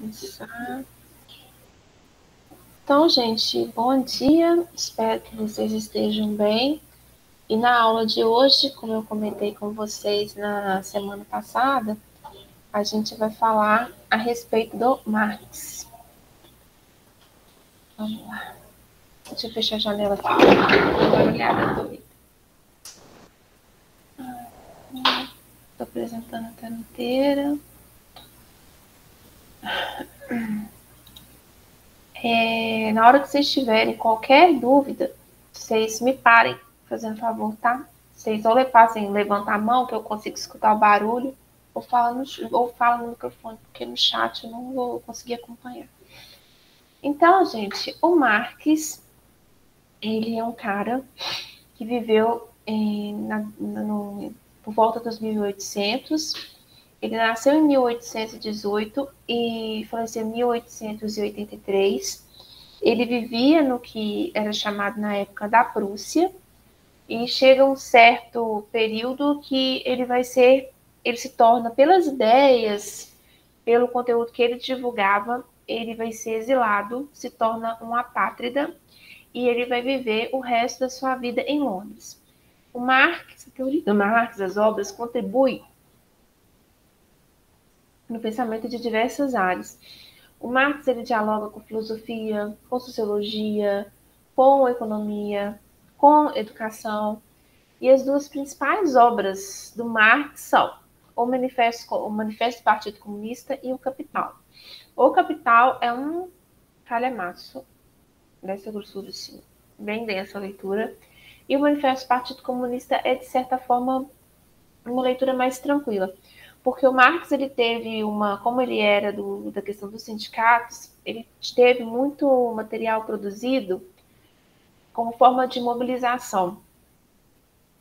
começar. Então, gente, bom dia. Espero que vocês estejam bem. E na aula de hoje, como eu comentei com vocês na semana passada, a gente vai falar a respeito do Marx. Vamos lá. Deixa eu fechar a janela aqui. Uma barulhada doida. Estou apresentando a tela inteira. Na hora que vocês tiverem qualquer dúvida, vocês me parem, fazendo favor, tá? Vocês ou levantar a mão, que eu consigo escutar o barulho, ou fala no microfone, porque no chat eu não vou conseguir acompanhar. Então, gente, o Marx, ele é um cara que viveu por volta dos 1800. Ele nasceu em 1818 e faleceu em 1883. Ele vivia no que era chamado na época da Prússia, e chega um certo período que ele se torna, pelas ideias, pelo conteúdo que ele divulgava, ele vai ser exilado, se torna um apátrida, e ele vai viver o resto da sua vida em Londres. O Marx, a teoria do Marx, as obras, contribui no pensamento de diversas áreas. O Marx ele dialoga com filosofia, com sociologia, com economia, com educação. E as duas principais obras do Marx são o Manifesto do Partido Comunista e o Capital. O Capital é um calhamaço dessa grossura, assim, bem densa a leitura. E o Manifesto do Partido Comunista é, de certa forma, uma leitura mais tranquila. Porque o Marx, ele teve como ele era da questão dos sindicatos, ele teve muito material produzido como forma de mobilização,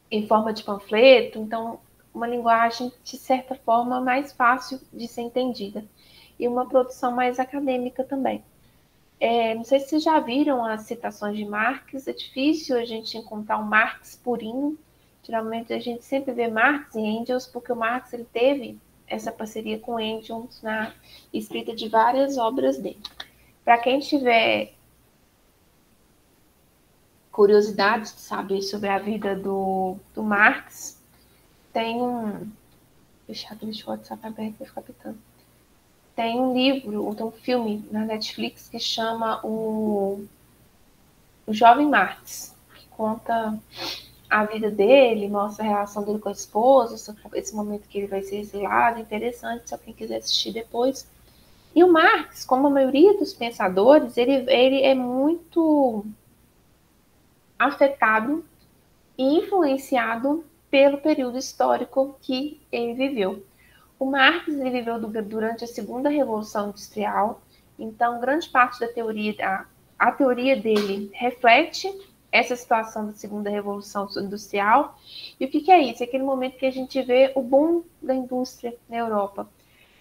em forma de panfleto, então uma linguagem, de certa forma, mais fácil de ser entendida. E uma produção mais acadêmica também. Não sei se vocês já viram as citações de Marx, é difícil a gente encontrar um Marx purinho. Geralmente a gente sempre vê Marx e Engels, porque o Marx ele teve essa parceria com Engels na escrita de várias obras dele. Para quem tiver curiosidade de saber sobre a vida do Marx, tem deixa o WhatsApp aberto para ficar pitando. Tem um livro, ou tem um filme na Netflix que chama o Jovem Marx, que conta a vida dele, mostra a relação dele com a esposa, esse momento que ele vai ser exilado, interessante, se alguém quiser assistir depois. E o Marx, como a maioria dos pensadores, ele é muito afetado e influenciado pelo período histórico que ele viveu. O Marx ele viveu durante a Segunda Revolução Industrial, então grande parte da teoria, a teoria dele reflete essa situação da Segunda Revolução Industrial. E o que é isso? É aquele momento que a gente vê o boom da indústria na Europa.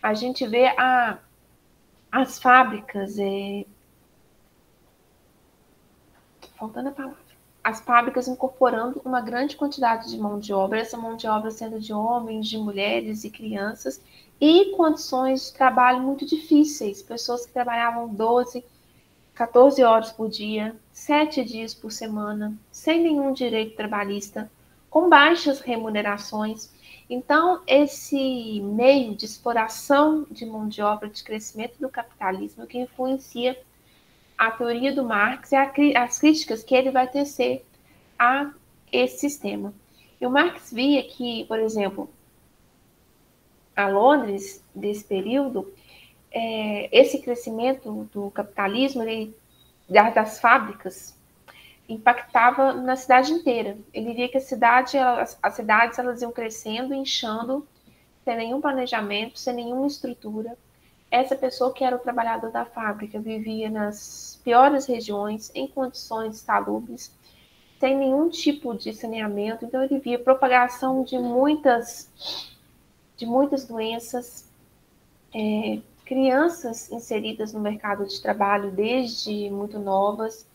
A gente vê as fábricas, faltando a palavra, as fábricas incorporando uma grande quantidade de mão de obra, essa mão de obra sendo de homens, de mulheres e crianças, e condições de trabalho muito difíceis, pessoas que trabalhavam 12, 14 horas por dia, 7 dias por semana, sem nenhum direito trabalhista, com baixas remunerações. Então, esse meio de exploração de mão de obra, de crescimento do capitalismo, que influencia a teoria do Marx e as críticas que ele vai tecer a esse sistema. E o Marx via que, por exemplo, a Londres, desse período, esse crescimento do capitalismo, das fábricas, impactava na cidade inteira. Ele via que as cidades elas iam crescendo, inchando, sem nenhum planejamento, sem nenhuma estrutura. Essa pessoa que era o trabalhador da fábrica vivia nas piores regiões, em condições salubres, sem nenhum tipo de saneamento. Então ele via propagação de muitas doenças, crianças inseridas no mercado de trabalho desde muito novas.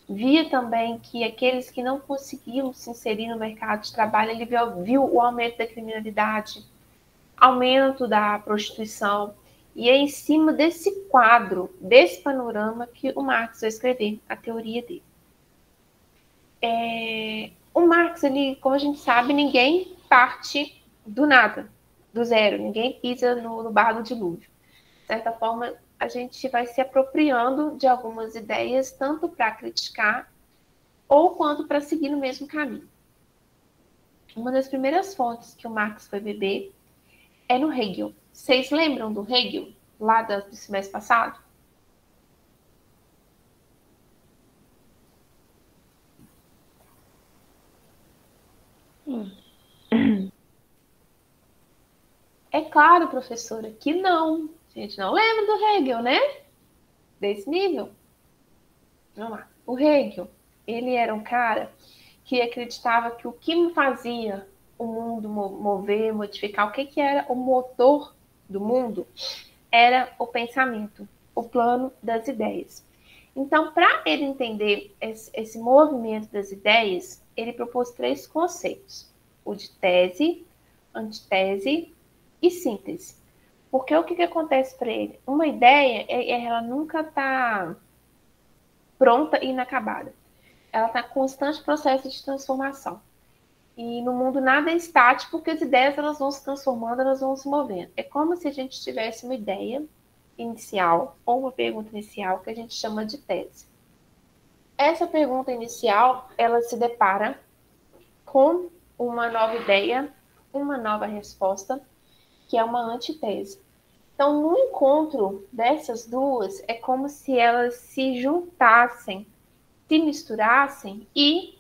Via também que aqueles que não conseguiam se inserir no mercado de trabalho, ele viu o aumento da criminalidade, aumento da prostituição. E é em cima desse quadro, desse panorama, que o Marx vai escrever a teoria dele. O Marx, ele, como a gente sabe, ninguém parte do nada, do zero, ninguém pisa no barro do dilúvio. De certa forma, a gente vai se apropriando de algumas ideias, tanto para criticar ou quanto para seguir no mesmo caminho. Uma das primeiras fontes que o Marx foi beber é no Hegel. Vocês lembram do Hegel, lá do semestre passado? É claro, professora, que não. A gente não lembra do Hegel, né? Desse nível. Vamos lá. O Hegel, ele era um cara que acreditava que o que fazia o mundo mover, modificar, o que era o motor do mundo, era o pensamento, o plano das ideias. Então, para ele entender esse movimento das ideias, ele propôs 3 conceitos: o de tese, antitese e síntese. Porque o que acontece para ele? Uma ideia, ela nunca está pronta e inacabada. Ela está em constante processo de transformação. E no mundo nada é estático, porque as ideias elas vão se transformando, elas vão se movendo. É como se a gente tivesse uma ideia inicial ou uma pergunta inicial que a gente chama de tese. Essa pergunta inicial, ela se depara com uma nova ideia, uma nova resposta, que é uma antitese. Então, no encontro dessas duas, é como se elas se juntassem, se misturassem e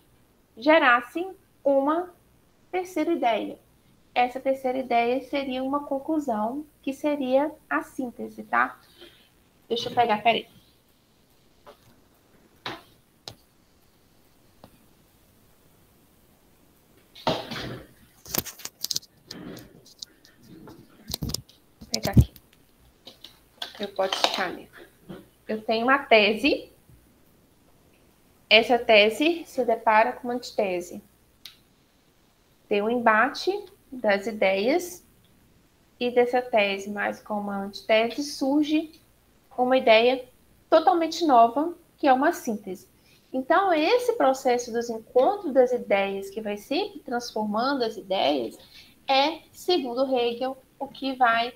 gerassem uma terceira ideia. Essa terceira ideia seria uma conclusão, que seria a síntese, tá? Deixa eu pegar, peraí. Vou pegar aqui. Eu posso ficar ali. Eu tenho uma tese. Essa tese se depara com uma antitese. Tem um embate das ideias e dessa tese, mais com uma antitese, surge uma ideia totalmente nova, que é uma síntese. Então, esse processo dos encontros das ideias, que vai sempre transformando as ideias, é, segundo Hegel, o que vai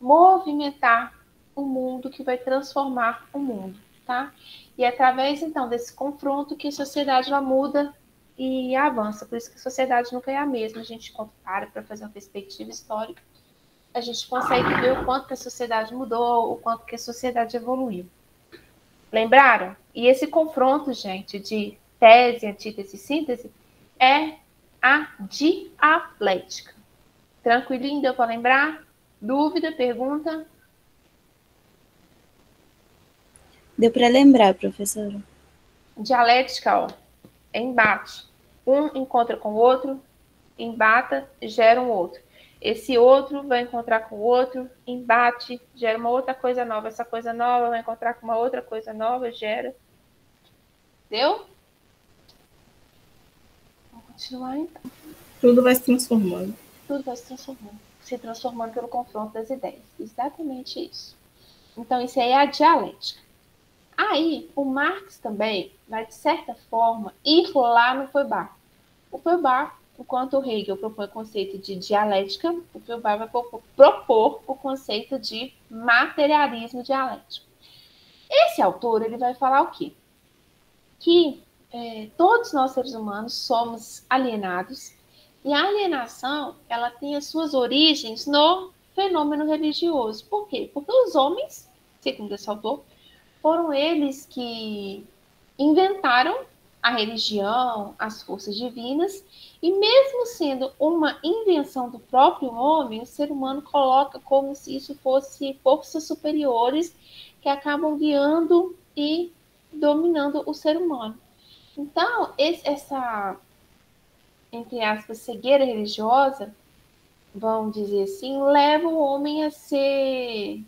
movimentar o mundo, que vai transformar o mundo, tá? E é através, então, desse confronto que a sociedade ela muda e avança. Por isso que a sociedade nunca é a mesma. A gente, quando para fazer uma perspectiva histórica, a gente consegue ver o quanto que a sociedade mudou, o quanto que a sociedade evoluiu. Lembraram? E esse confronto, gente, de tese, antítese e síntese é a dialética. Tranquilinho? Deu para lembrar? Dúvida? Pergunta? Deu para lembrar, professora. Dialética, ó, é embate. Um encontra com o outro, embata, gera um outro. Esse outro vai encontrar com o outro, embate, gera uma outra coisa nova. Essa coisa nova vai encontrar com uma outra coisa nova, gera. Deu? Vamos continuar então. Tudo vai se transformando. Tudo vai se transformando pelo confronto das ideias. Exatamente isso. Então, isso aí é a dialética. Aí, o Marx também vai, de certa forma, ir lá no Feuerbach. O Feuerbach, enquanto o Hegel propõe o conceito de dialética, o Feuerbach vai propor o conceito de materialismo dialético. Esse autor ele vai falar o quê? Que todos nós seres humanos somos alienados e a alienação ela tem as suas origens no fenômeno religioso. Por quê? Porque os homens, segundo esse autor, foram eles que inventaram a religião, as forças divinas, e mesmo sendo uma invenção do próprio homem, o ser humano coloca como se isso fosse forças superiores que acabam guiando e dominando o ser humano. Então, essa, entre aspas, cegueira religiosa, vamos dizer assim, leva o homem a ser,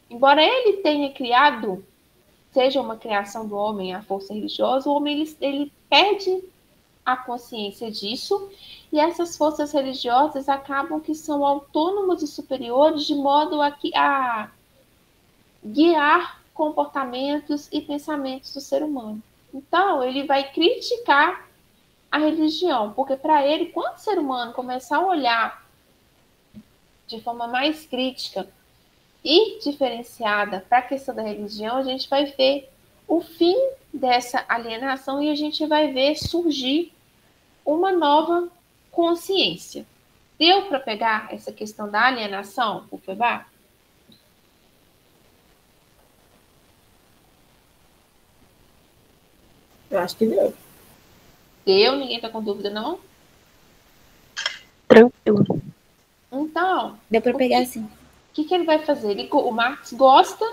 embora ele tenha criado, seja uma criação do homem, a força religiosa, o homem ele perde a consciência disso, e essas forças religiosas acabam que são autônomas e superiores, de modo a guiar comportamentos e pensamentos do ser humano. Então, ele vai criticar a religião, porque para ele, quando o ser humano começar a olhar de forma mais crítica e diferenciada para a questão da religião, a gente vai ver o fim dessa alienação e a gente vai ver surgir uma nova consciência. Deu para pegar essa questão da alienação, o Febá? Eu acho que deu. Deu? Ninguém está com dúvida, não? Tranquilo. Então, Deu para pegar assim. o que ele vai fazer? O Marx gosta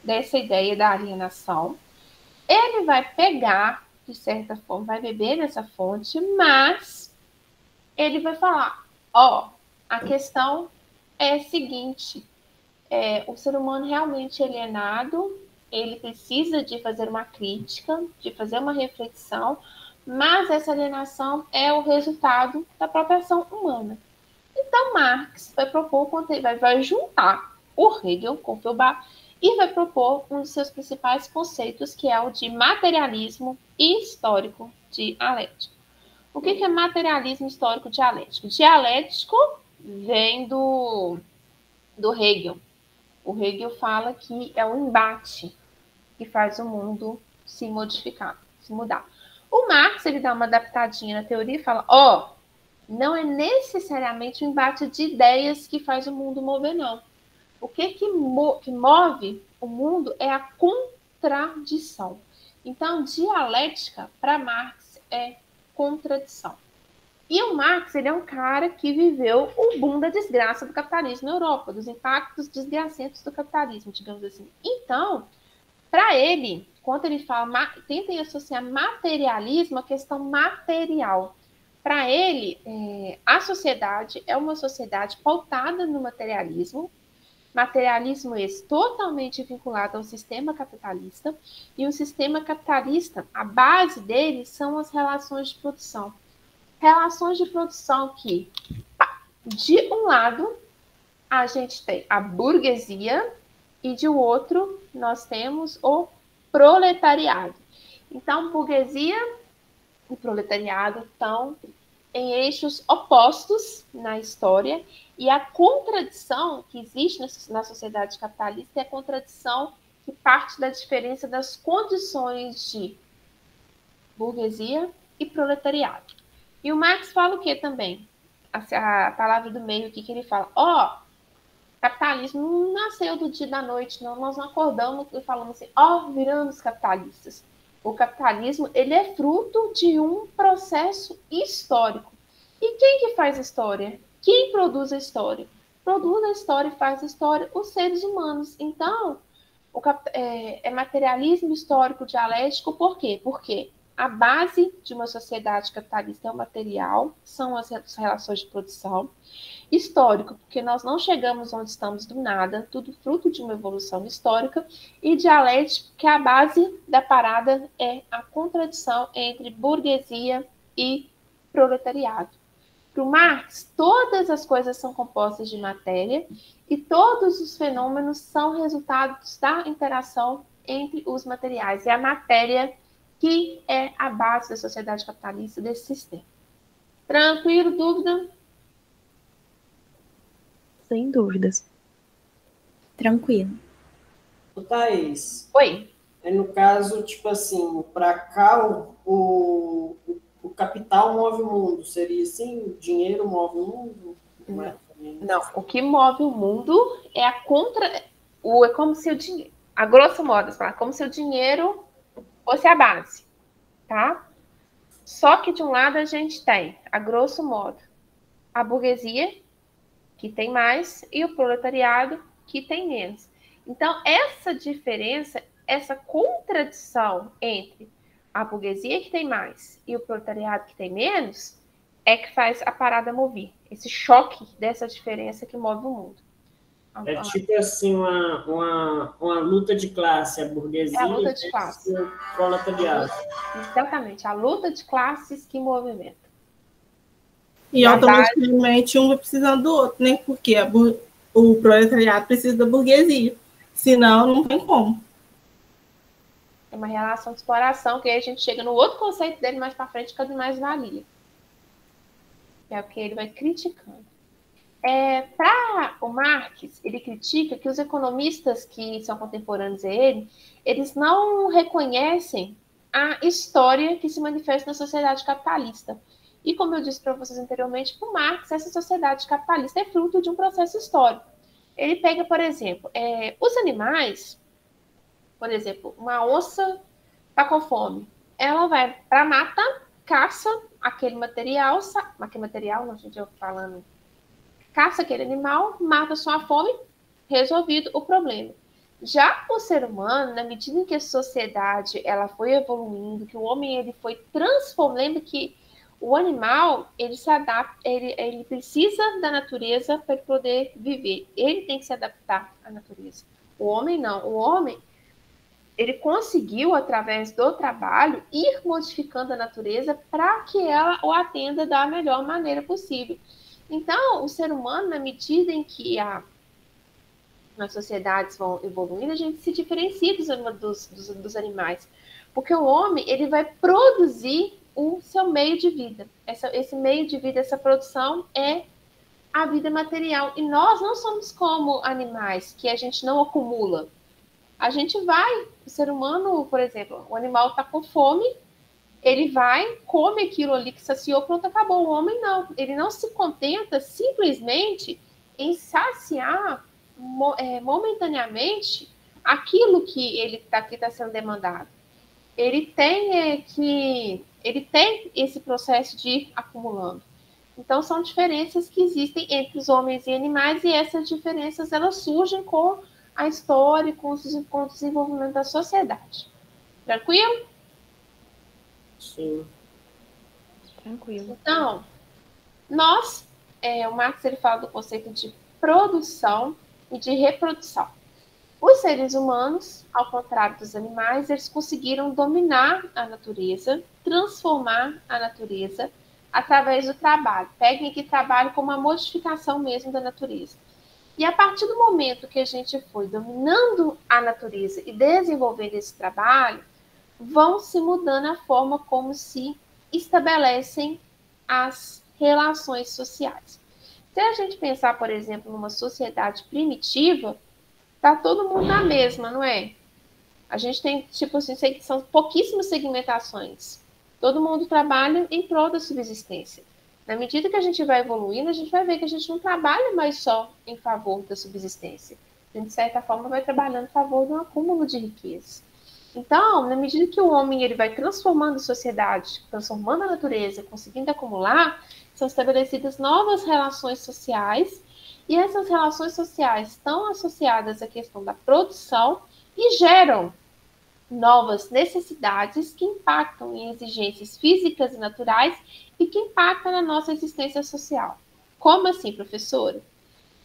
dessa ideia da alienação. Ele vai pegar, de certa forma, vai beber nessa fonte, mas ele vai falar, a questão é a seguinte, o ser humano realmente alienado, ele precisa de fazer uma crítica, de fazer uma reflexão, mas essa alienação é o resultado da própria ação humana. Então, Marx vai propor, vai juntar o Hegel com o Feuerbach e vai propor um dos seus principais conceitos, que é o de materialismo histórico dialético. O que é materialismo histórico dialético? Dialético vem do Hegel. O Hegel fala que é um embate que faz o mundo se modificar, se mudar. O Marx, ele dá uma adaptadinha na teoria e fala, não é necessariamente um embate de ideias que faz o mundo mover, não. O que move o mundo é a contradição. Então, dialética, para Marx, é contradição. E o Marx, ele é um cara que viveu o boom da desgraça do capitalismo na Europa, dos impactos desgracentos do capitalismo, digamos assim. Então, para ele, quando ele fala, tentem associar materialismo à questão material. Para ele, a sociedade é uma sociedade pautada no materialismo esse totalmente vinculado ao sistema capitalista, e o sistema capitalista, a base dele são as relações de produção. Relações de produção que, de um lado, a gente tem a burguesia e de outro nós temos o proletariado. Então, burguesia e proletariado estão em eixos opostos na história, e a contradição que existe na sociedade capitalista é a contradição que parte da diferença das condições de burguesia e proletariado. E o Marx fala o que também? A palavra do meio aqui que ele fala, capitalismo não nasceu do dia da noite, não. Nós não acordamos e falamos assim, viramos capitalistas. O capitalismo, ele é fruto de um processo histórico. E quem que faz a história? Quem produz a história? Produz a história e faz a história os seres humanos. Então, é materialismo histórico dialético, por quê? Porque a base de uma sociedade capitalista é o material, são as relações de produção. Histórico, porque nós não chegamos onde estamos do nada, tudo fruto de uma evolução histórica. E dialético, que a base da parada é a contradição entre burguesia e proletariado. Para o Marx, todas as coisas são compostas de matéria e todos os fenômenos são resultados da interação entre os materiais. É a matéria que é a base da sociedade capitalista, desse sistema. Tranquilo? Dúvida? Sem dúvidas. Tranquilo. Thaís. Oi. No caso, tipo assim, para cá o capital move o mundo. Seria assim? O dinheiro move o mundo? Não. O que move o mundo é é como se o dinheiro, a grosso modo, como se o dinheiro fosse a base, tá? Só que de um lado a gente tem, a grosso modo, a burguesia, que tem mais, e o proletariado, que tem menos. Então, essa diferença, essa contradição entre a burguesia que tem mais e o proletariado que tem menos, é que faz a parada mover. Esse choque dessa diferença que move o mundo. É tipo assim, uma luta de classe, a burguesia é a luta de classe. E o proletariado. Exatamente, a luta de classes que movimenta. E automaticamente um vai precisando do outro, né? Porque o proletariado precisa da burguesia. Senão, não tem como. É uma relação de exploração, que aí a gente chega no outro conceito dele mais para frente, que é o de mais-valia. Que é o que ele vai criticando. Para o Marx, ele critica que os economistas que são contemporâneos a ele, eles não reconhecem a história que se manifesta na sociedade capitalista. E como eu disse para vocês anteriormente, para o Marx, essa sociedade capitalista é fruto de um processo histórico. Ele pega, por exemplo, os animais, por exemplo, uma onça está com fome, ela vai para a mata, caça aquele material, não, gente, eu falando, caça aquele animal, mata sua fome, resolvido o problema. Já o ser humano, na medida em que a sociedade ela foi evoluindo, que o homem ele foi transformando, que o animal ele se adapta, ele precisa da natureza para poder viver. Ele tem que se adaptar à natureza. O homem não. O homem ele conseguiu, através do trabalho, ir modificando a natureza para que ela o atenda da melhor maneira possível. Então, o ser humano, na medida em que as sociedades vão evoluindo, a gente se diferencia dos animais. Porque o homem ele vai produzir o seu meio de vida. Esse meio de vida, essa produção é a vida material. E nós não somos como animais, que a gente não acumula. A gente vai, o ser humano, por exemplo, o animal está com fome, ele vai, come aquilo ali que saciou, pronto, acabou. O homem não, ele não se contenta simplesmente em saciar momentaneamente aquilo que ele está sendo demandado. Ele tem esse processo de ir acumulando. Então, são diferenças que existem entre os homens e animais, e essas diferenças elas surgem com a história e com o desenvolvimento da sociedade. Tranquilo? Sim. Tranquilo. Então, o Marx ele fala do conceito de produção e de reprodução. Os seres humanos, ao contrário dos animais, eles conseguiram dominar a natureza, transformar a natureza através do trabalho. Peguem aqui trabalho como uma modificação mesmo da natureza. E a partir do momento que a gente foi dominando a natureza e desenvolvendo esse trabalho, vão se mudando a forma como se estabelecem as relações sociais. Se a gente pensar, por exemplo, numa sociedade primitiva, tá todo mundo na mesma, não é? A gente tem, tipo assim, são pouquíssimas segmentações. Todo mundo trabalha em prol da subsistência. Na medida que a gente vai evoluindo, a gente vai ver que a gente não trabalha mais só em favor da subsistência. A gente, de certa forma, vai trabalhando em favor de um acúmulo de riqueza. Então, na medida que o homem ele vai transformando a sociedade, transformando a natureza, conseguindo acumular, são estabelecidas novas relações sociais, e essas relações sociais estão associadas à questão da produção e geram novas necessidades que impactam em exigências físicas e naturais e que impactam na nossa existência social. Como assim, professora?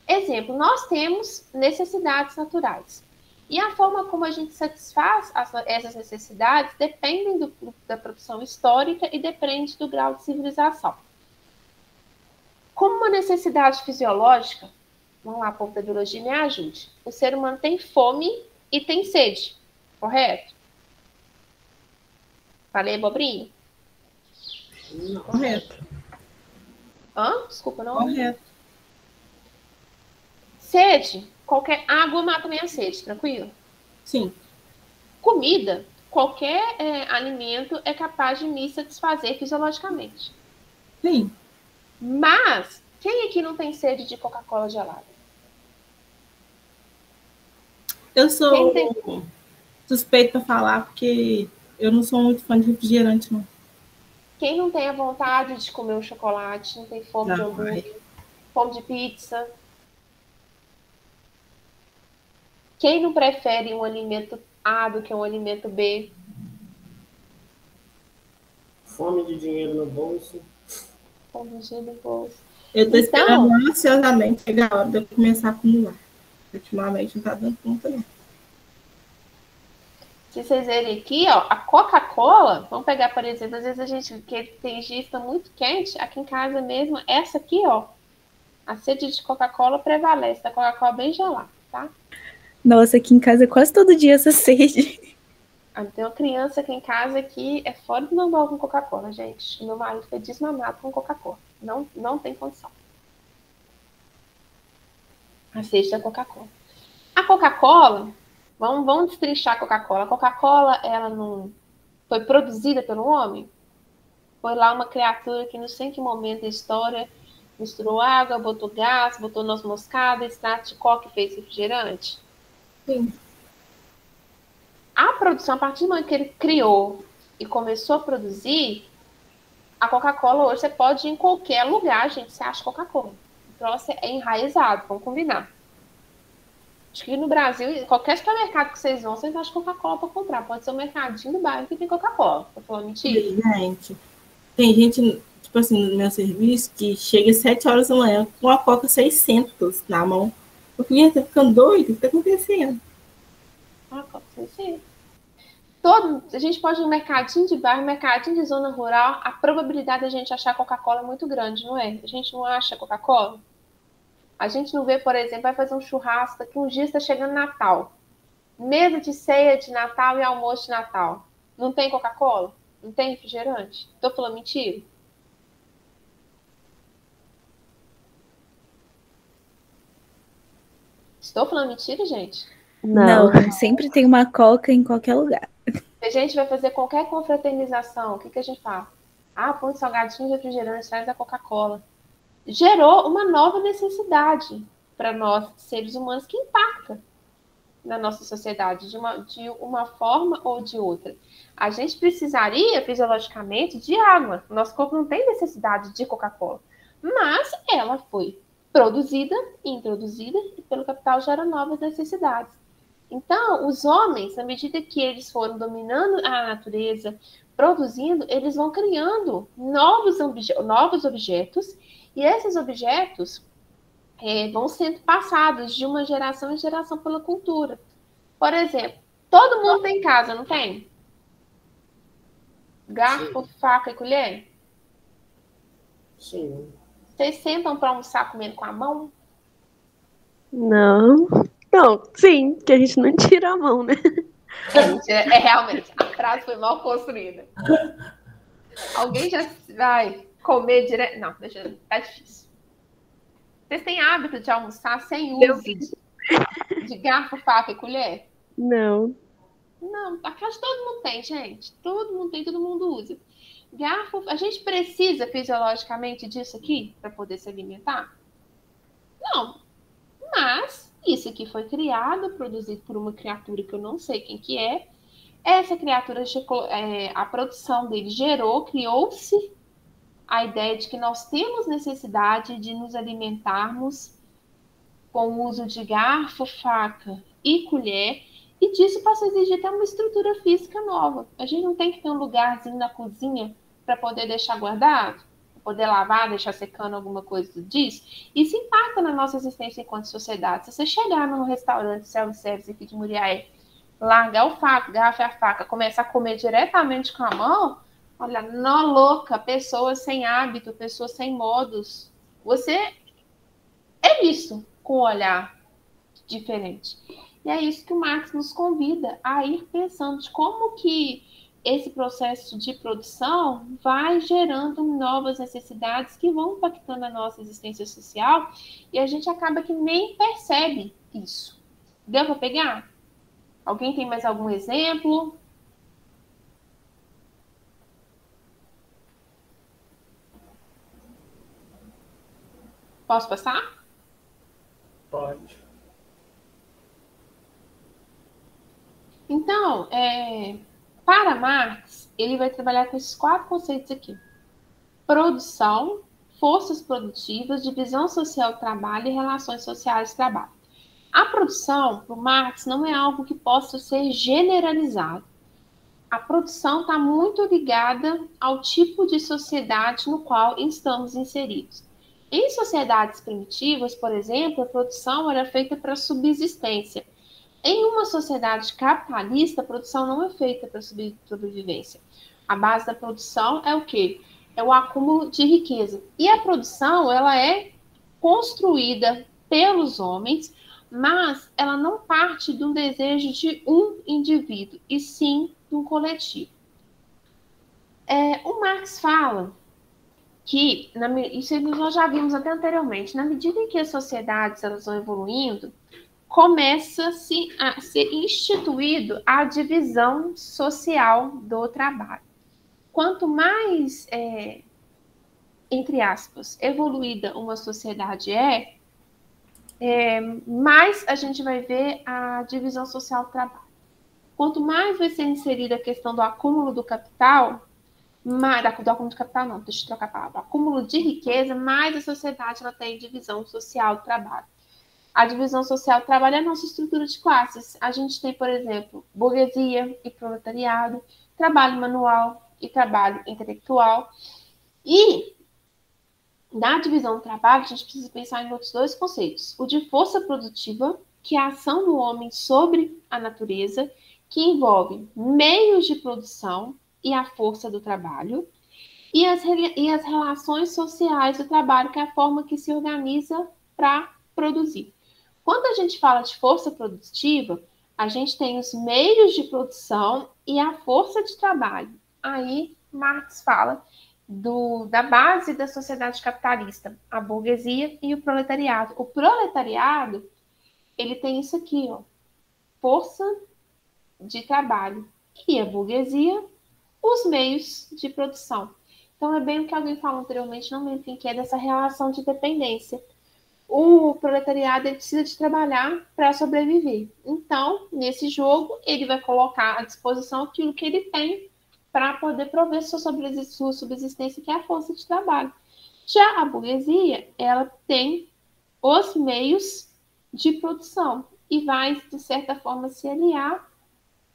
Exemplo, nós temos necessidades naturais. E a forma como a gente satisfaz essas necessidades dependem da produção histórica e depende do grau de civilização. Como uma necessidade fisiológica, vamos lá, povo da biologia, me ajude. O ser humano tem fome e tem sede, correto? Falei abobrinha? Não. Correto. Desculpa, não. Correto. Sede, qualquer água mata minha sede, tranquilo? Sim. Comida, qualquer alimento é capaz de me satisfazer fisiologicamente. Sim. Mas, quem aqui não tem sede de Coca-Cola gelada? Eu sou Quem suspeito para falar, porque eu não sou muito fã de refrigerante, não. Quem não tem a vontade de comer um chocolate, não tem fome de hambúrguer, fome de pizza? Quem não prefere um alimento A do que um alimento B? Fome de dinheiro no bolso. Fome de dinheiro no bolso. Eu estou esperando ansiosamente chegar a hora de eu começar a acumular. Ultimamente não está dando conta, não. Se vocês verem aqui, ó, a Coca-Cola, vamos pegar, por exemplo, às vezes a gente que tem dia está muito quente, aqui em casa mesmo, essa aqui, ó, a sede de Coca-Cola prevalece, a Coca-Cola bem gelada, tá? Nossa, aqui em casa é quase todo dia essa sede. Tem uma criança aqui em casa que é fora do normal com Coca-Cola, gente. Meu marido foi desmamado com Coca-Cola. Não tem condição. A sede da Coca-Cola. A Coca-Cola, vamos destrinchar a Coca-Cola. A Coca-Cola, ela não foi produzida pelo homem? Foi lá uma criatura que não sei em que momento da história misturou água, botou gás, botou noz moscada, extrato de coca e fez refrigerante? Sim. A produção, a partir do momento que ele criou e começou a produzir, a Coca-Cola hoje você pode ir em qualquer lugar, gente, você acha Coca-Cola. O troço é enraizado, vamos combinar. Acho que no Brasil, qualquer supermercado que vocês vão, vocês acham Coca-Cola para comprar. Pode ser um mercadinho do bairro que tem Coca-Cola. Tô falando mentira? Gente, tem gente, tipo assim, no meu serviço, que chega às 7 horas da manhã com a Coca 600 na mão. Eu fiquei, tá ficando doido? O que tá acontecendo? Coca 600. A gente pode ir no mercadinho de bairro, mercadinho de zona rural, a probabilidade da gente achar Coca-Cola é muito grande, não é? A gente não acha Coca-Cola? A gente não vê, por exemplo, vai fazer um churrasco, daqui uns dias está chegando Natal. Mesa de ceia de Natal e almoço de Natal. Não tem Coca-Cola? Não tem refrigerante? Tô falando mentira? Estou falando mentira, gente? Não, sempre tem uma Coca em qualquer lugar. A gente vai fazer qualquer confraternização, o que a gente faz? Põe salgadinho, refrigerante, traz a Coca-Cola. Gerou uma nova necessidade para nós, seres humanos, que impacta na nossa sociedade de uma forma ou de outra. A gente precisaria, fisiologicamente, de água. O nosso corpo não tem necessidade de Coca-Cola. Mas ela foi produzida e introduzida e pelo capital gera novas necessidades. Então, os homens, na medida que eles foram dominando a natureza, produzindo, eles vão criando novos objetos, e esses objetos vão sendo passados de uma geração em geração pela cultura. Por exemplo, todo mundo tem em casa, não tem? Garfo, faca e colher? Sim. Vocês sentam para almoçar comendo com a mão? Não. Não, sim, que a gente não tira a mão, né? Realmente, a frase foi mal construída. Alguém já vai comer direto? Não, tá difícil. Vocês têm hábito de almoçar sem uso de garfo, faca e colher? Não. Não, a casa todo mundo tem, gente. Todo mundo tem, todo mundo usa. Garfo, a gente precisa fisiologicamente disso aqui para poder se alimentar? Não. Mas isso aqui foi criado, produzido por uma criatura que eu não sei quem que é. Essa criatura, a produção dele criou-se a ideia de que nós temos necessidade de nos alimentarmos com o uso de garfo, faca e colher, e disso passa a exigir até uma estrutura física nova. A gente não tem que ter um lugarzinho na cozinha para poder deixar guardado, para poder lavar, deixar secando alguma coisa disso. Isso impacta na nossa existência enquanto sociedade. Se você chegar num restaurante self-service aqui de Muriaé, largar o garfo e a faca, começar a comer diretamente com a mão, olha, nó louca, pessoas sem hábito, pessoas sem modos. Você é visto com um olhar diferente. E é isso que o Marx nos convida a ir pensando de como que esse processo de produção vai gerando novas necessidades que vão impactando a nossa existência social e a gente acaba que nem percebe isso. Deu para pegar? Alguém tem mais algum exemplo? Posso passar? Pode. Então, para Marx, ele vai trabalhar com esses 4 conceitos aqui. Produção, forças produtivas, divisão social do trabalho e relações sociais do trabalho. A produção, para o Marx, não é algo que possa ser generalizado. A produção está muito ligada ao tipo de sociedade no qual estamos inseridos. Em sociedades primitivas, por exemplo, a produção era feita para subsistência. Em uma sociedade capitalista, a produção não é feita para sobrevivência. A base da produção é o quê? É o acúmulo de riqueza. E a produção, ela é construída pelos homens mas ela não parte de um desejo de um indivíduo, e sim de um coletivo. O Marx fala que, isso nós já vimos até anteriormente, na medida em que as sociedades elas vão evoluindo, começa-se a ser instituído a divisão social do trabalho. Quanto mais, entre aspas, evoluída uma sociedade mais a gente vai ver a divisão social do trabalho. Quanto mais vai ser inserida a questão do acúmulo do capital, do acúmulo de capital não, deixa eu trocar a palavra, acúmulo de riqueza, mais a sociedade ela tem divisão social do trabalho. A divisão social do trabalho é a nossa estrutura de classes. A gente tem, por exemplo, burguesia e proletariado, trabalho manual e trabalho intelectual. E na divisão do trabalho, a gente precisa pensar em outros dois conceitos. O de força produtiva, que é a ação do homem sobre a natureza, que envolve meios de produção e a força do trabalho, e as relações sociais do trabalho, que é a forma que se organiza para produzir. Quando a gente fala de força produtiva, a gente tem os meios de produção e a força de trabalho. Aí Marx fala da base da sociedade capitalista, a burguesia e o proletariado. O proletariado, ele tem isso aqui, ó, força de trabalho. E a burguesia, os meios de produção. Então, é bem o que alguém falou anteriormente, não lembro quem que é, dessa relação de dependência. O proletariado ele precisa de trabalhar para sobreviver. Então, nesse jogo, ele vai colocar à disposição aquilo que ele tem para poder prover sua subsistência, que é a força de trabalho. Já a burguesia, ela tem os meios de produção e vai, de certa forma, se aliar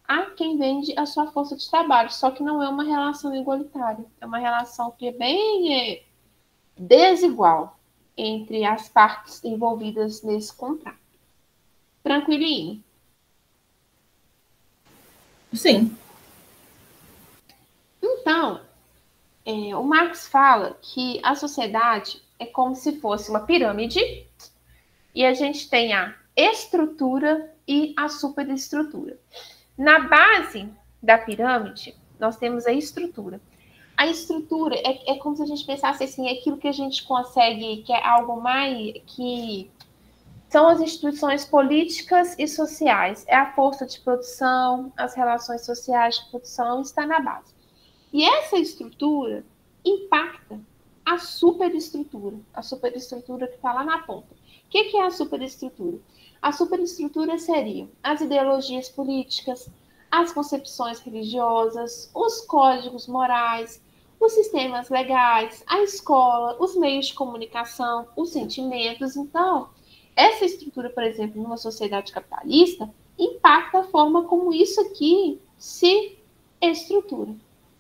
a quem vende a sua força de trabalho. Só que não é uma relação igualitária. É uma relação que é bem desigual entre as partes envolvidas nesse contrato. Tranquilinho? Sim. Então, o Marx fala que a sociedade é como se fosse uma pirâmide e a gente tem a estrutura e a superestrutura. Na base da pirâmide, nós temos a estrutura. A estrutura é como se a gente pensasse assim, é aquilo que a gente consegue, que é algo mais, que são as instituições políticas e sociais. É a força de produção, as relações sociais de produção, está na base. E essa estrutura impacta a superestrutura que está lá na ponta. O que é a superestrutura? A superestrutura seriam as ideologias políticas, as concepções religiosas, os códigos morais, os sistemas legais, a escola, os meios de comunicação, os sentimentos. Então, essa estrutura, por exemplo, numa sociedade capitalista, impacta a forma como isso aqui se estrutura.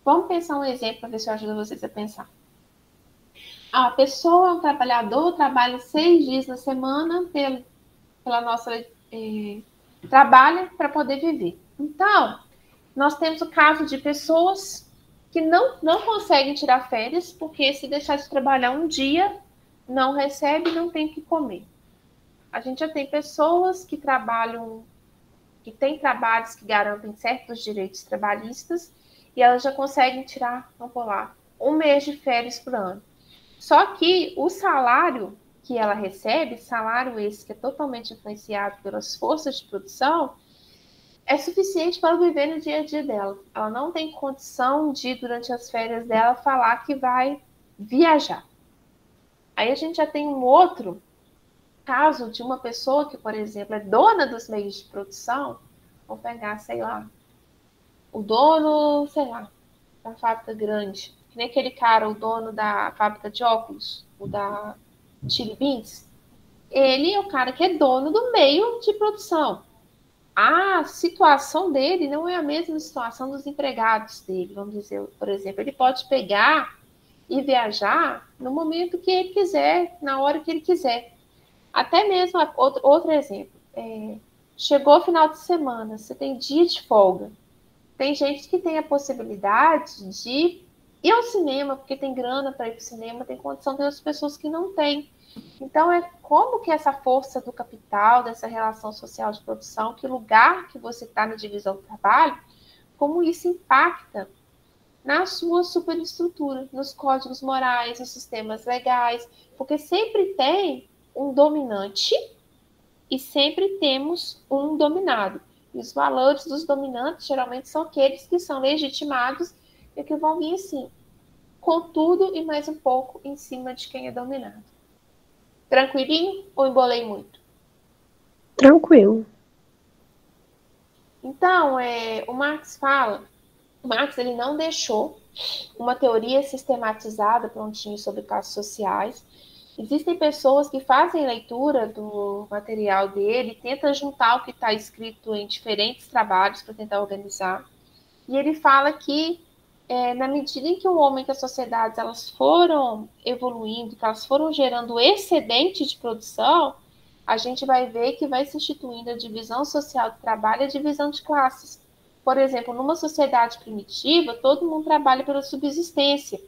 Vamos pensar um exemplo para ver se eu ajudo vocês a pensar. A pessoa é um trabalhador, trabalha 6 dias na semana pela nossa trabalha para poder viver. Então, nós temos o caso de pessoas que não conseguem tirar férias, porque se deixar de trabalhar um dia, não recebe, não tem o que comer. A gente já tem pessoas que trabalham, que têm trabalhos que garantem certos direitos trabalhistas, e elas já conseguem tirar, vamos lá, 1 mês de férias por ano. Só que o salário que ela recebe, salário esse que é totalmente influenciado pelas forças de produção, é suficiente para viver no dia a dia dela. Ela não tem condição de, durante as férias dela, falar que vai viajar. Aí a gente já tem um outro caso de uma pessoa que, por exemplo, é dona dos meios de produção. Vamos pegar, sei lá, o dono, sei lá, da fábrica grande. Que nem aquele cara, o dono da fábrica de óculos, o da Chili Beans. Ele é o cara que é dono do meio de produção. A situação dele não é a mesma situação dos empregados dele. Vamos dizer, por exemplo, ele pode pegar e viajar no momento que ele quiser, na hora que ele quiser. Até mesmo, outro exemplo, chegou o final de semana, você tem dia de folga. Tem gente que tem a possibilidade de ir ao cinema, porque tem grana para ir para o cinema, tem condição, tem outras pessoas que não têm. Então, é como que essa força do capital, dessa relação social de produção, que lugar que você está na divisão do trabalho, como isso impacta na sua superestrutura, nos códigos morais, nos sistemas legais, porque sempre tem um dominante e sempre temos um dominado. E os valores dos dominantes geralmente são aqueles que são legitimados e que vão vir assim, com tudo e mais um pouco em cima de quem é dominado. Tranquilinho ou embolei muito? Tranquilo. Então, o Marx ele não deixou uma teoria sistematizada, prontinha, sobre classes sociais. Existem pessoas que fazem leitura do material dele, tentam juntar o que está escrito em diferentes trabalhos para tentar organizar. E ele fala que, na medida em que o homem e as sociedades elas foram evoluindo, que elas foram gerando excedente de produção, a gente vai ver que vai se instituindo a divisão social do trabalho e a divisão de classes. Por exemplo, numa sociedade primitiva, todo mundo trabalha pela subsistência.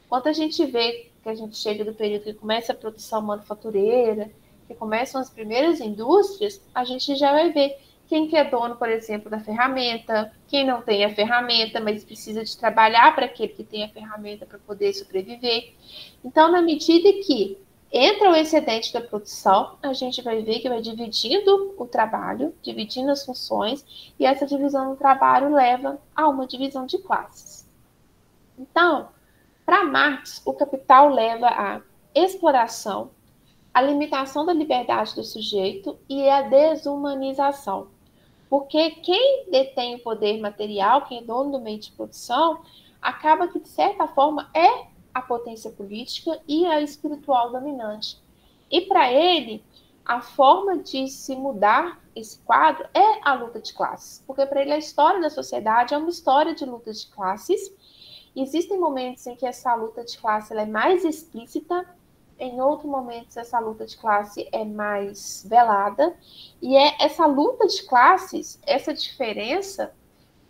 Quando a gente vê que a gente chega do período que começa a produção manufatureira, que começam as primeiras indústrias, a gente já vai ver quem que é dono, por exemplo, da ferramenta, quem não tem a ferramenta, mas precisa de trabalhar para aquele que tem a ferramenta para poder sobreviver. Então, na medida que entra o excedente da produção, a gente vai ver que vai dividindo o trabalho, dividindo as funções, e essa divisão do trabalho leva a uma divisão de classes. Então, para Marx, o capital leva à exploração, a limitação da liberdade do sujeito e a desumanização. Porque quem detém o poder material, quem é dono do meio de produção, acaba que, de certa forma, é a potência política e a espiritual dominante. E para ele, a forma de se mudar esse quadro é a luta de classes. Porque para ele a história da sociedade é uma história de luta de classes. Existem momentos em que essa luta de classe ela é mais explícita, em outros momentos essa luta de classe é mais velada, e é essa luta de classes, essa diferença,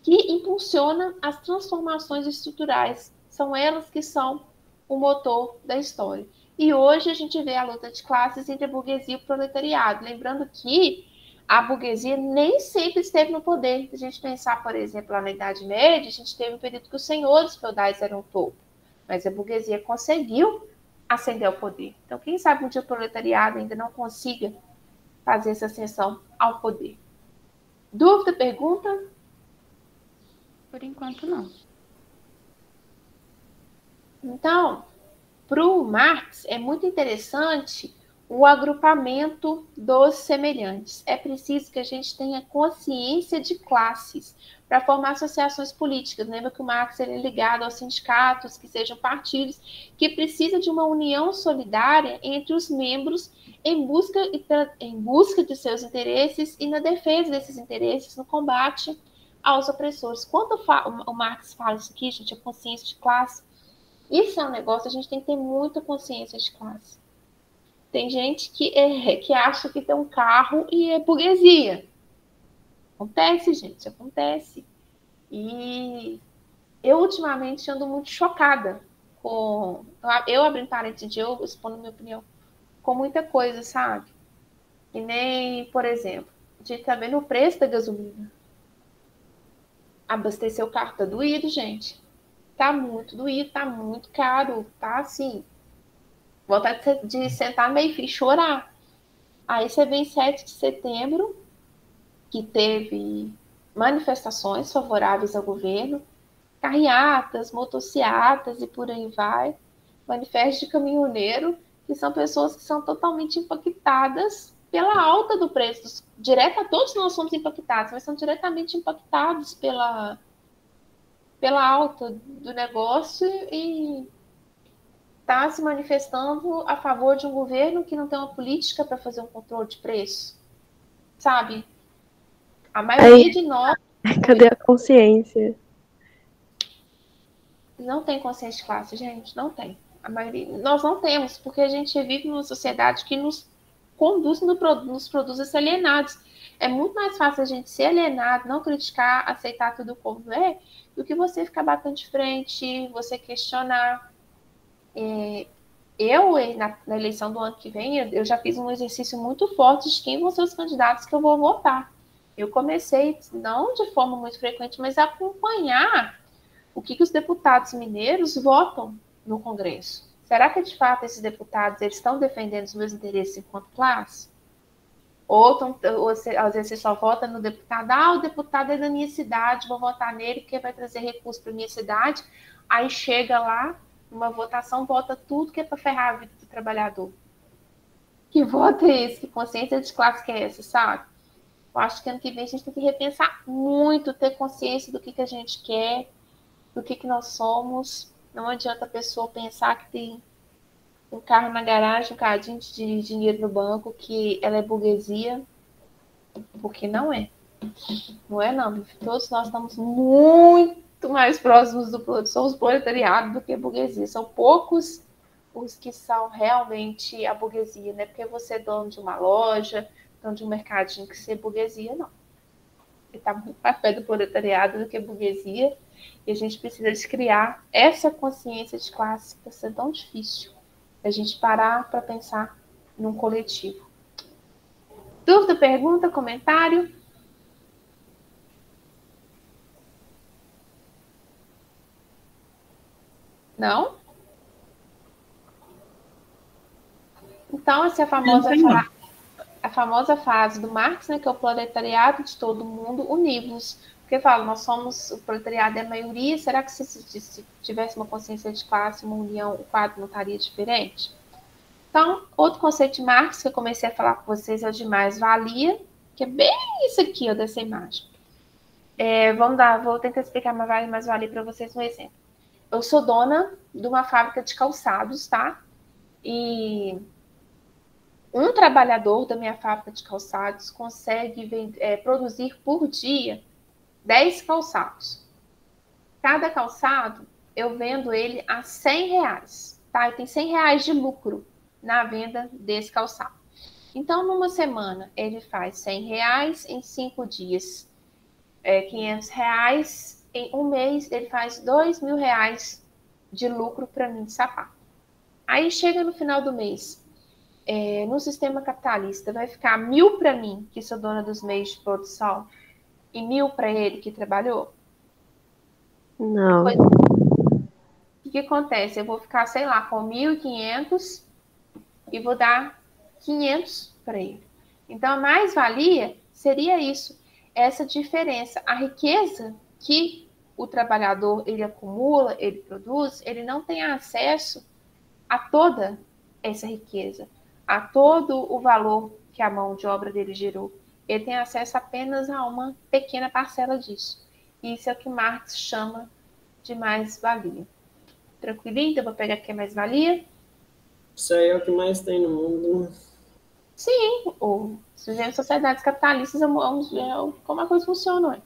que impulsiona as transformações estruturais. São elas que são o motor da história. E hoje a gente vê a luta de classes entre a burguesia e o proletariado, lembrando que a burguesia nem sempre esteve no poder. Se a gente pensar, por exemplo, lá na Idade Média, a gente teve um período que os senhores feudais eram o topo, mas a burguesia conseguiu ascender ao poder. Então, quem sabe um dia o proletariado ainda não consiga fazer essa ascensão ao poder. Dúvida, pergunta? Por enquanto, não. Então, para o Marx, é muito interessante o agrupamento dos semelhantes. É preciso que a gente tenha consciência de classes para formar associações políticas. Lembra que o Marx ele é ligado aos sindicatos, que sejam partidos, que precisa de uma união solidária entre os membros em busca de seus interesses e na defesa desses interesses, no combate aos opressores. Quando o Marx fala isso aqui, gente, a consciência de classe, isso é um negócio, a gente tem que ter muita consciência de classe. Tem gente que acha que tem um carro e é burguesia. Acontece, gente, acontece. E eu, ultimamente, ando muito chocada com... Eu, abrindo parênteses, eu expondo minha opinião com muita coisa, sabe? E nem, por exemplo, a gente tá vendo o preço da gasolina. Abastecer o carro tá doído, gente. Tá muito doído, tá muito caro, tá assim... Vontade de sentar meio fio e chorar. Aí você vem 7 de setembro, que teve manifestações favoráveis ao governo, carreatas, motocicletas e por aí vai, manifestos de caminhoneiro, que são pessoas que são totalmente impactadas pela alta do preço. Todos nós somos impactados, mas são diretamente impactados pela alta do negócio e está se manifestando a favor de um governo que não tem uma política para fazer um controle de preço, sabe? A maioria de nós... Cadê a consciência? Não tem consciência de classe, gente, não tem. A maioria... Nós não temos, porque a gente vive numa sociedade que nos conduz, nos produz alienados. É muito mais fácil a gente ser alienado, não criticar, aceitar tudo como é, do que você ficar batendo de frente, você questionar. Na eleição do ano que vem, eu já fiz um exercício muito forte de quem vão ser os candidatos que eu vou votar. Eu comecei, não de forma muito frequente, mas a acompanhar o que os deputados mineiros votam no Congresso. Será que, de fato, esses deputados eles estão defendendo os meus interesses enquanto classe? Ou às vezes você só vota no deputado, o deputado é da minha cidade, vou votar nele porque vai trazer recurso para minha cidade. Aí chega lá, numa votação, vota tudo que é para ferrar a vida do trabalhador. Que voto é esse? Que consciência de classe que é essa, sabe? Eu acho que ano que vem a gente tem que repensar muito, ter consciência do que a gente quer, do que nós somos. Não adianta a pessoa pensar que tem um carro na garagem, um cadinho de dinheiro no banco, que ela é burguesia, porque não é. Não é, não. Todos nós estamos muito mais próximos somos proletariado do que a burguesia. São poucos os que são realmente a burguesia, né? Porque você é dono de uma loja, dono de um mercadinho, que ser burguesia, não. Ele está muito mais perto do proletariado do que a burguesia, e a gente precisa de criar essa consciência de classe que está sendo tão difícil. A gente parar para pensar num coletivo. Dúvida, pergunta, comentário? Não? Então, essa é a famosa frase do Marx, né, que é o proletariado de todo mundo, univos. Porque fala, nós somos, o proletariado é a maioria, será que se tivesse uma consciência de classe, uma união, o quadro não estaria diferente? Então, outro conceito de Marx que eu comecei a falar com vocês é o de mais-valia, que é bem isso aqui, ó, dessa imagem. Vou tentar explicar mais-valia para vocês um exemplo. Eu sou dona de uma fábrica de calçados, tá? E um trabalhador da minha fábrica de calçados consegue produzir por dia 10 calçados. Cada calçado, eu vendo ele a R$100, tá? E tem R$100 de lucro na venda desse calçado. Então, numa semana, ele faz R$100, em 5 dias, R$500, em um mês, ele faz R$2.000 de lucro para mim de sapato. Aí, chega no final do mês, no sistema capitalista, vai ficar 1.000 para mim, que sou dona dos meios de produção, e 1.000 para ele que trabalhou? Não. O que acontece? Eu vou ficar, sei lá, com 1.500 e vou dar 500 para ele. Então, a mais-valia seria isso, essa diferença. A riqueza que o trabalhador ele acumula, ele produz, ele não tem acesso a toda essa riqueza, a todo o valor que a mão de obra dele gerou. Ele tem acesso apenas a uma pequena parcela disso. Isso é o que Marx chama de mais-valia. Tranquilinho? Então, eu vou pegar aqui a mais-valia. Isso aí é o que mais tem no mundo. Sim, se vivemos sociedades capitalistas, como a coisa funciona.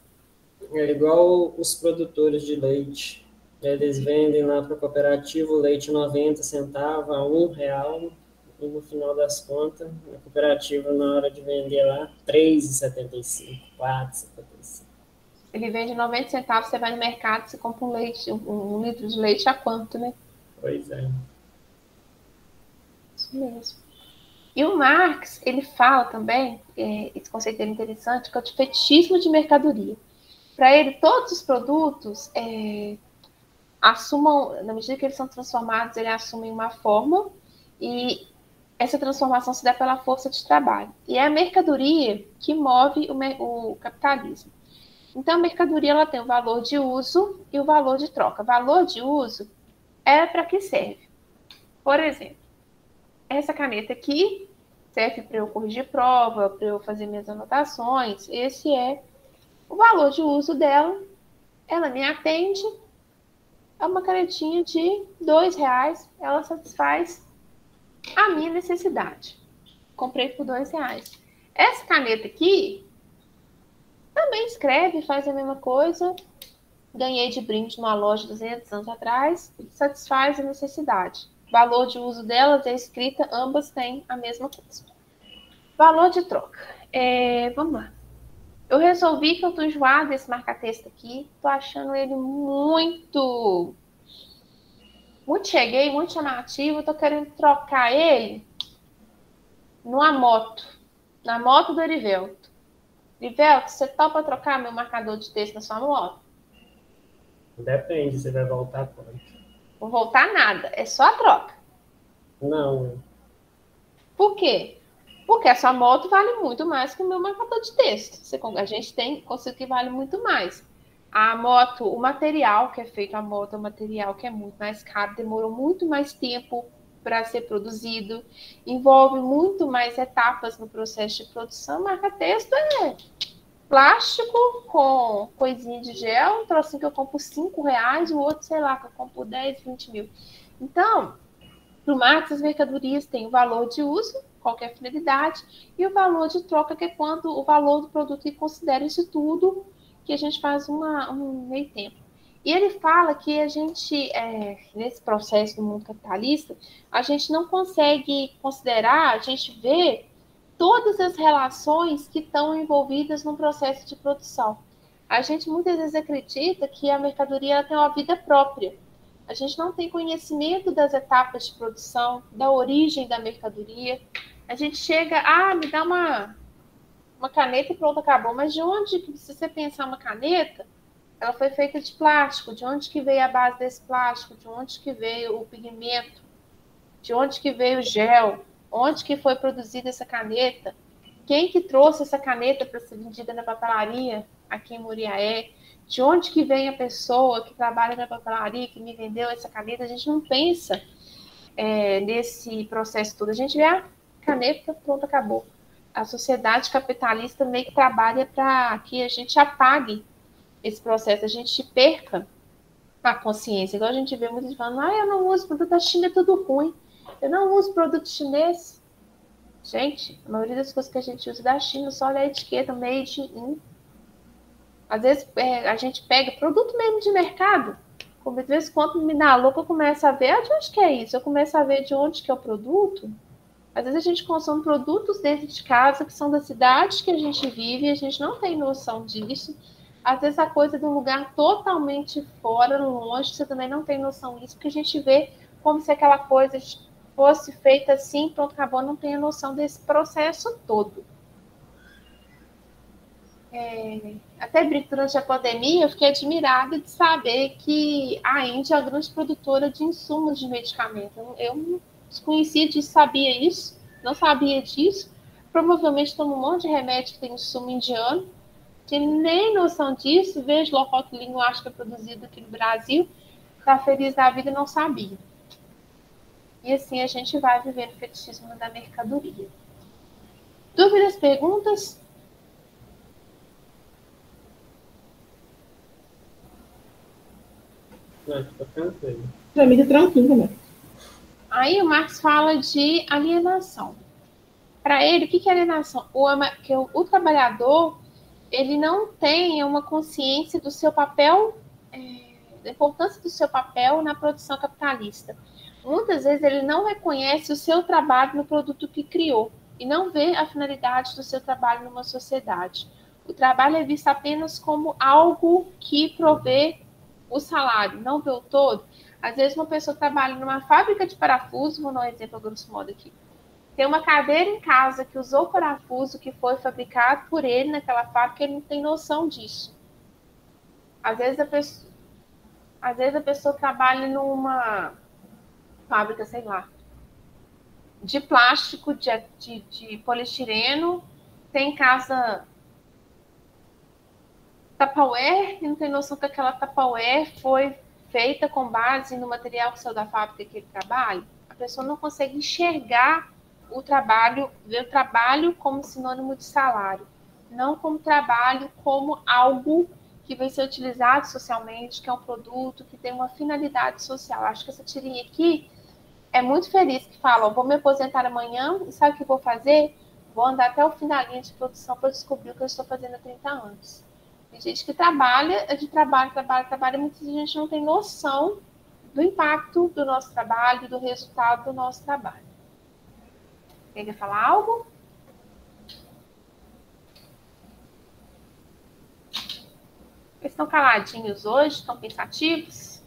É igual os produtores de leite. Eles vendem lá para a cooperativa o leite 90 centavos a R$1, e no final das contas, a cooperativa, na hora de vender lá, R$3,75, R$4,75. Ele vende 90 centavos, você vai no mercado, você compra um litro de leite a quanto, né? Pois é. Isso mesmo. E o Marx, ele fala também, esse conceito dele é interessante, que é o de fetichismo de mercadoria. Para ele, todos os produtos assumam, na medida que eles são transformados, eles assumem uma forma, e essa transformação se dá pela força de trabalho. E é a mercadoria que move o capitalismo. Então, a mercadoria ela tem o valor de uso e o valor de troca. O valor de uso é para que serve? Por exemplo, essa caneta aqui serve para eu corrigir prova, para eu fazer minhas anotações. Esse é o valor de uso dela. Ela me atende. É uma canetinha de R$2. Ela satisfaz a minha necessidade. Comprei por R$2. Essa caneta aqui também escreve, faz a mesma coisa. Ganhei de brinde numa loja 200 anos atrás. Satisfaz a necessidade. Valor de uso delas é escrita, ambas têm a mesma coisa. Valor de troca. Vamos lá. Eu resolvi que eu tô enjoada desse marca-texto aqui. Tô achando ele muito cheguei, muito chamativo. Tô querendo trocar ele numa moto. Na moto do Erivelto. Erivelto, você topa trocar meu marcador de texto na sua moto? Depende, você vai voltar quanto? Não vou voltar nada, é só a troca. Não, Por quê? Porque a sua moto vale muito mais que o meu marcador de texto. A gente tem conceito que vale muito mais. A moto, o material que é feito a moto é um material que é muito mais caro, demorou muito mais tempo para ser produzido, envolve muito mais etapas no processo de produção. Marca-texto é plástico com coisinha de gel, um trocinho que eu compro R$ 5, o outro, sei lá, que eu compro 10, 20 mil. Então, para o marketing, as mercadorias têm o valor de uso, qualquer finalidade, e o valor de troca, que é quando o valor do produto que considera isso tudo, que a gente faz um meio tempo. E ele fala que a gente, nesse processo do mundo capitalista, a gente não consegue considerar, a gente vê todas as relações que estão envolvidas no processo de produção. A gente muitas vezes acredita que a mercadoria ela tem uma vida própria. A gente não tem conhecimento das etapas de produção, da origem da mercadoria. A gente chega, me dá uma caneta e pronto, acabou. Mas de onde, se você pensar uma caneta, ela foi feita de plástico, de onde que veio a base desse plástico, de onde que veio o pigmento, de onde que veio o gel, onde que foi produzida essa caneta, quem que trouxe essa caneta para ser vendida na papelaria aqui em Muriaé, de onde que vem a pessoa que trabalha na papelaria, que me vendeu essa caneta. A gente não pensa nesse processo todo. A gente vê a caneta, pronto, acabou. A sociedade capitalista meio que trabalha para que a gente apague esse processo, a gente perca a consciência. Igual a gente vê muitos falando, eu não uso produto da China, é tudo ruim. Eu não uso produto chinês. Gente, a maioria das coisas que a gente usa da China, só olha a etiqueta made in. Às vezes a gente pega produto mesmo de mercado. Às vezes, quando me dá louca, eu começo a ver de onde que é isso. Eu começo a ver de onde que é o produto. Às vezes a gente consome produtos dentro de casa que são da cidade que a gente vive e a gente não tem noção disso. Às vezes a coisa de um lugar totalmente fora, longe, você também não tem noção disso, porque a gente vê como se aquela coisa fosse feita assim, pronto, acabou, não tem a noção desse processo todo. Até durante a pandemia, eu fiquei admirada de saber que a Índia é uma grande produtora de insumos de medicamento. Eu não desconhecia disso, sabia isso, não sabia disso. Provavelmente toma um monte de remédio que tem insumo indiano, que nem noção disso, vejo o rótulo, acho que é produzido aqui no Brasil, está feliz da vida e não sabia. E assim a gente vai vivendo o fetichismo da mercadoria. Dúvidas, perguntas? não, fica tranquilo. Pra mim tá tranquilo também. Aí o Marx fala de alienação. Para ele, o que é alienação? O trabalhador ele não tem uma consciência do seu papel, da importância do seu papel na produção capitalista. Muitas vezes ele não reconhece o seu trabalho no produto que criou e não vê a finalidade do seu trabalho numa sociedade. O trabalho é visto apenas como algo que provê o salário, não vê o todo. Às vezes uma pessoa trabalha numa fábrica de parafuso, vou dar um exemplo grosso modo aqui, tem uma cadeira em casa que usou o parafuso que foi fabricado por ele naquela fábrica, ele não tem noção disso. Às vezes a pessoa trabalha numa fábrica, sei lá, de plástico, de poliestireno, tem em casa Tupperware, e não tem noção que aquela Tupperware foi feita com base no material que saiu da fábrica que ele trabalha. A pessoa não consegue enxergar o trabalho, ver o trabalho como sinônimo de salário, não como trabalho, como algo que vai ser utilizado socialmente, que é um produto que tem uma finalidade social. Acho que essa tirinha aqui é muito feliz, que fala, vou me aposentar amanhã e sabe o que vou fazer? Vou andar até o fim da linha de produção para descobrir o que eu estou fazendo há 30 anos. Tem gente que trabalha, muita gente não tem noção do impacto do nosso trabalho, do resultado do nosso trabalho. Quer falar algo? Eles estão caladinhos hoje, estão pensativos?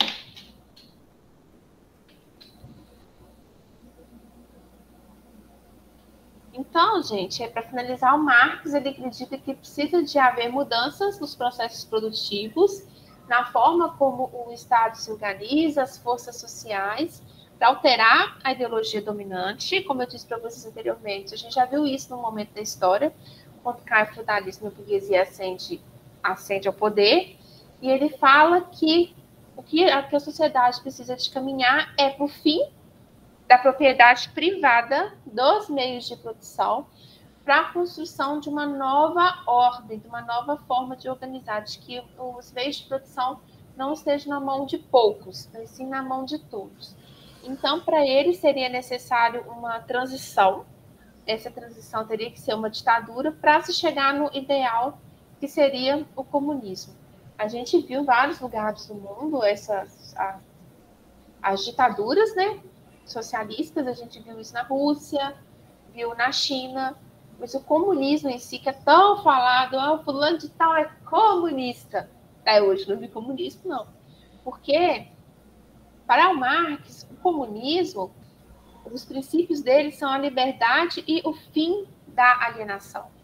Então, gente, para finalizar, o Marx ele acredita que precisa de haver mudanças nos processos produtivos, na forma como o Estado se organiza, as forças sociais, para alterar a ideologia dominante. Como eu disse para vocês anteriormente, a gente já viu isso no momento da história, quando cai o feudalismo e a burguesia ascende ao poder, e ele fala que o que a sociedade precisa de caminhar é para o fim da propriedade privada dos meios de produção para a construção de uma nova ordem, de uma nova forma de organizar, de que os meios de produção não estejam na mão de poucos, mas sim na mão de todos. Então, para ele, seria necessário uma transição. Essa transição teria que ser uma ditadura para se chegar no ideal, que seria o comunismo. A gente viu em vários lugares do mundo as ditaduras, né, socialistas, a gente viu isso na Rússia, viu na China, mas o comunismo em si, que é tão falado, fulano de tal é comunista. Até hoje não vi comunismo, não. Porque, para o Marx, o comunismo, os princípios dele são a liberdade e o fim da alienação.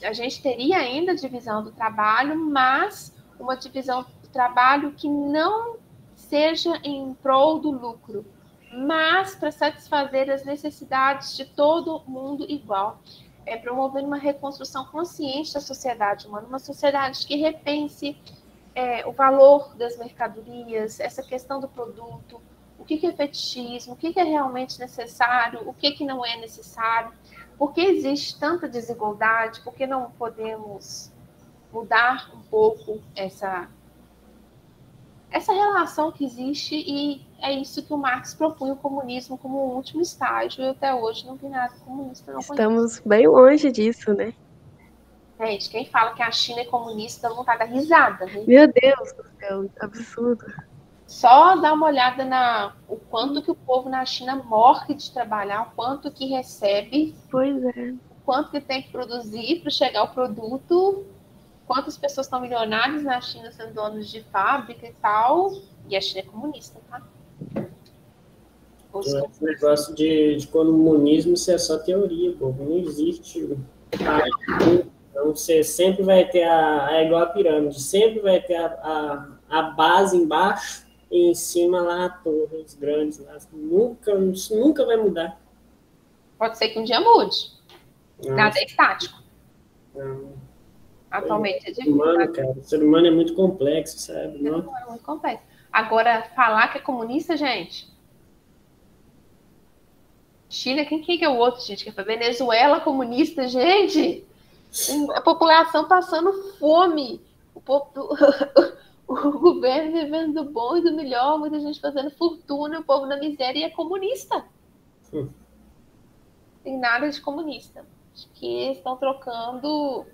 A gente teria ainda a divisão do trabalho, mas uma divisão do trabalho que não seja em prol do lucro, mas para satisfazer as necessidades de todo mundo igual. Promovendo uma reconstrução consciente da sociedade humana, uma sociedade que repense o valor das mercadorias, essa questão do produto, o que é fetichismo, o que é realmente necessário, o que não é necessário, por que existe tanta desigualdade, por que não podemos mudar um pouco essa relação que existe, e é isso que o Marx propunha o comunismo como o último estágio, e até hoje não vi nada comunista. Não Estamos bem longe disso, né? Gente, quem fala que a China é comunista dá vontade de dar risada, né? Meu Deus do céu, absurdo. Só dá uma olhada o quanto que o povo na China morre de trabalhar, o quanto que recebe, Pois é. o quanto que tem que produzir para chegar o produto, quantas pessoas estão milionárias na China sendo donos de fábrica e tal, e a China é comunista, tá? Esse negócio de comunismo, isso é só teoria, povo. Não existe. Então, você sempre vai ter é igual a pirâmide, sempre vai ter a base embaixo e em cima lá a torre, os grandes lá. Isso nunca vai mudar. Pode ser que um dia mude. Nada é estático. Não. Atualmente é difícil. O ser humano é muito complexo, sabe? O ser humano é muito complexo. Agora, falar que é comunista, gente. China, quem que é o outro, gente? Que foi Venezuela comunista, gente. A população passando fome. O governo vivendo do bom e do melhor, muita gente fazendo fortuna, o povo na miséria, e é comunista. Tem nada de comunista. Acho que estão trocando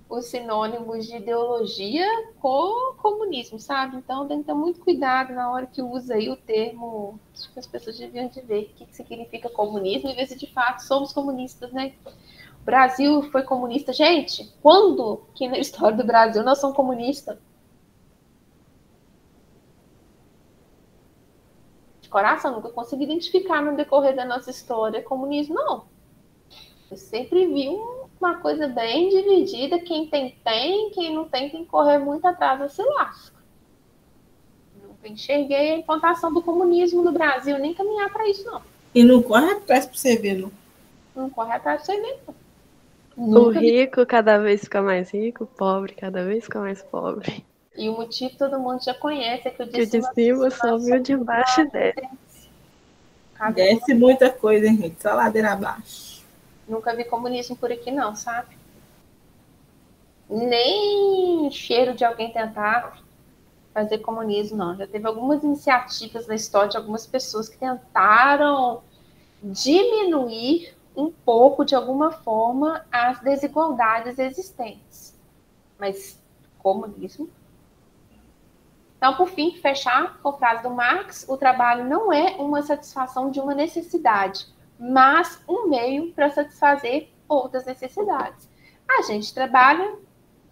os sinônimos de ideologia com comunismo, sabe? Então tem que ter muito cuidado na hora que usa aí o termo. Acho que as pessoas deviam de ver o que significa comunismo e ver se de fato somos comunistas, né? O Brasil foi comunista. Gente, quando que na história do Brasil nós somos comunistas? De coração, nunca consegui identificar no decorrer da nossa história comunismo, não. Eu sempre vi uma coisa bem dividida. Quem tem, quem não tem que correr muito atrás da se lasca. Nunca enxerguei a implantação do comunismo no Brasil, nem caminhar para isso, não. E não corre atrás para você ver, não. Não corre atrás para você ver, não. O rico cada vez fica mais rico, o pobre cada vez fica mais pobre. E o motivo todo mundo já conhece, é que o de cima sobe, o de baixo desce. Desce muita coisa, hein, gente? Só ladeira abaixo. Nunca vi comunismo por aqui, não, sabe? Nem cheiro de alguém tentar fazer comunismo, não. Já teve algumas iniciativas na história de algumas pessoas que tentaram diminuir um pouco, de alguma forma, as desigualdades existentes. Mas comunismo. Então, por fim, fechar com a frase do Marx: o trabalho não é uma satisfação de uma necessidade, mas um meio para satisfazer outras necessidades. A gente trabalha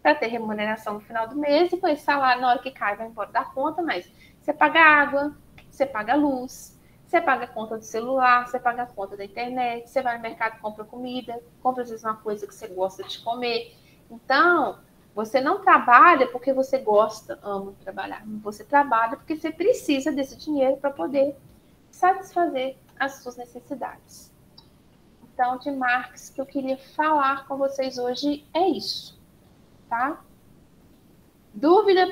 para ter remuneração no final do mês, e com esse salário, na hora que cai, vai embora da conta, mas você paga água, você paga luz, você paga a conta do celular, você paga a conta da internet, você vai no mercado e compra comida, compra às vezes uma coisa que você gosta de comer. Então, você não trabalha porque você gosta, ama trabalhar. Você trabalha porque você precisa desse dinheiro para poder satisfazer as suas necessidades. Então, de Marx, que eu queria falar com vocês hoje é isso, tá? Dúvida,